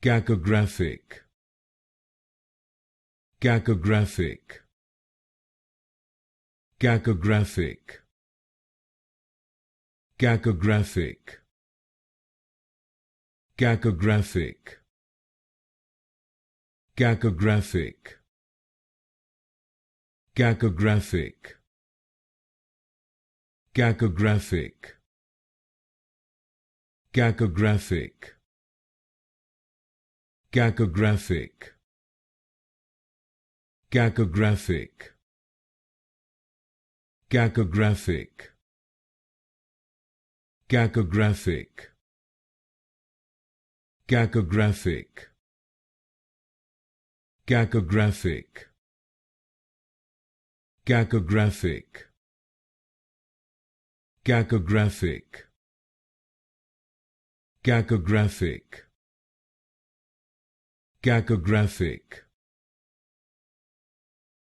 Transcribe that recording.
Cacographic. Cacographic. Cacographic. Cacographic. Cacographic. Cacographic. Cacographic. Cacographic. Cacographic. Cacographic. Cacographic. Cacographic. Cacographic. Cacographic. Cacographic. Cacographic. Cacographic. Cacographic. Cacographic.